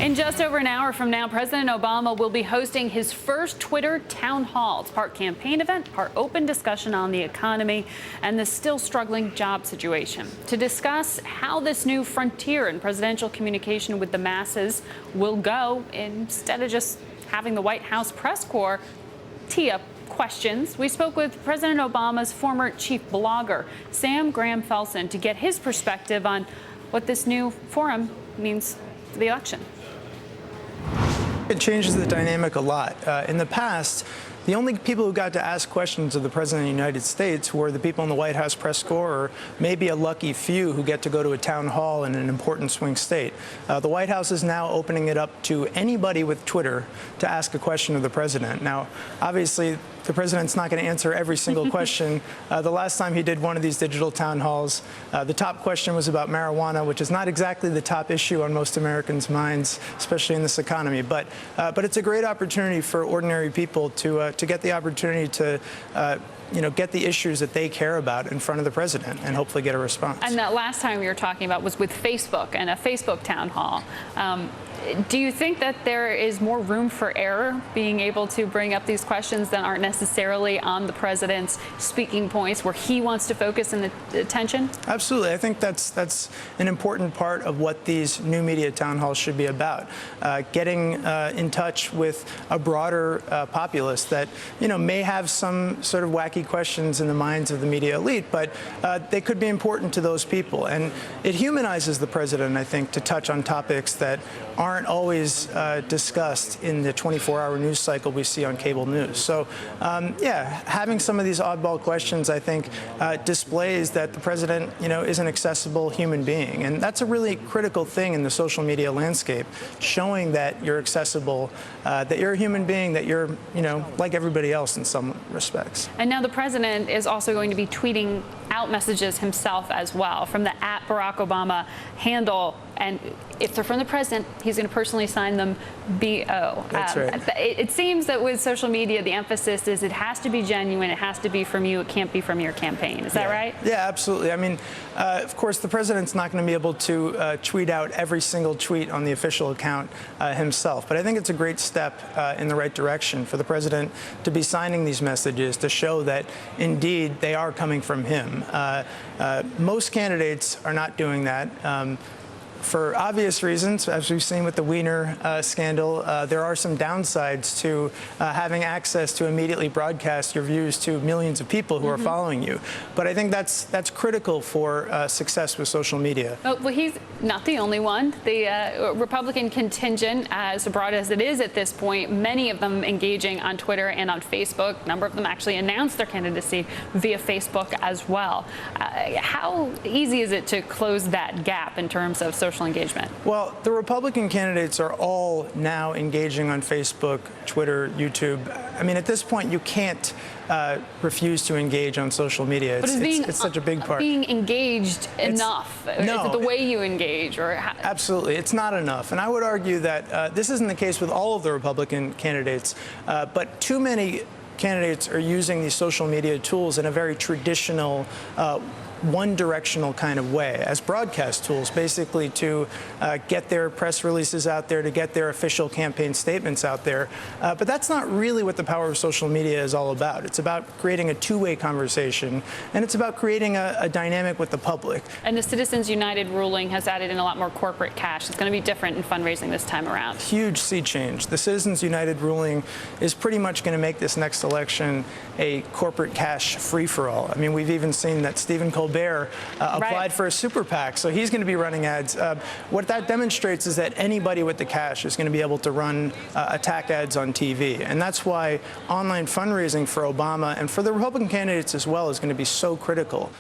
In just over an hour from now, President Obama will be hosting his first Twitter town hall. It's part campaign event, part open discussion on the economy and the still struggling job situation. To discuss how this new frontier in presidential communication with the masses will go, instead of just having the White House press corps tee up questions, we spoke with President Obama's former chief blogger, Graham-Felsen, to get his perspective on what this new forum means for the election. It changes the dynamic a lot. In the past, the only people who got to ask questions of the President of the United States were the people in the White House press corps, or maybe a lucky few who get to go to a town hall in an important swing state. The White House is now opening it up to anybody with Twitter to ask a question of the President. Now, obviously, the President's not going to answer every single question. The last time he did one of these digital town halls, the top question was about marijuana, which is not exactly the top issue on most Americans' minds, especially in this economy. But it's a great opportunity for ordinary people to get the opportunity to get the issues that they care about in front of the President and hopefully get a response. And that last time you were talking about was with Facebook and a Facebook town hall. Do you think that there is more room for error being able to bring up these questions that aren't necessarily on the President's speaking points where he wants to focus in the attention? Absolutely. I think that's an important part of what these new media town halls should be about. Getting in touch with a broader populace that, may have some sort of wacky questions in the minds of the media elite, but they could be important to those people. And it humanizes the President, I think, to touch on topics that aren't always discussed in the 24-hour news cycle we see on cable news. So, having some of these oddball questions, I think, displays that the President, is an accessible human being. And that's a really critical thing in the social media landscape, showing that you're accessible, that you're a human being, that you're, like everybody else in some respects. And now the President is also going to be tweeting out messages himself as well from the @BarackObama handle. And if they're from the President, he's going to personally sign them BO. That's right. It seems that with social media, the emphasis is it has to be genuine. It has to be from you. It can't be from your campaign. Is that right? Yeah, absolutely. I mean, of course, the President's not going to be able to tweet out every single tweet on the official account himself. But I think it's a great step in the right direction for the President to be signing these messages to show that, indeed, they are coming from him. Most candidates are not doing that. For obvious reasons, as we've seen with the Weiner scandal, there are some downsides to having access to immediately broadcast your views to millions of people who are following you. But I think that's critical for success with social media. Well, he's not the only one. The Republican contingent, as broad as it is at this point, many of them engaging on Twitter and on Facebook. A number of them actually announced their candidacy via Facebook as well. How easy is it to close that gap in terms of social engagement? Well, the Republican candidates are all now engaging on Facebook, Twitter, YouTube. I mean, at this point, you can't refuse to engage on social media. It's such a big part. Being engaged enough? No, is it the way you engage? Absolutely. It's not enough. And I would argue that this isn't the case with all of the Republican candidates, but too many candidates are using these social media tools in a very traditional one-directional kind of way, as broadcast tools, basically to get their press releases out there, to get their official campaign statements out there. But that's not really what the power of social media is all about. It's about creating a two-way conversation, and it's about creating a dynamic with the public. And the Citizens United ruling has added in a lot more corporate cash. It's going to be different in fundraising this time around. Huge sea change. The Citizens United ruling is pretty much going to make this next election a corporate cash free-for-all. I mean, we've even seen that Stephen Colbert applied for a super PAC, so he's going to be running ads. What that demonstrates is that anybody with the cash is going to be able to run attack ads on TV. And that's why online fundraising for Obama and for the Republican candidates as well is going to be so critical.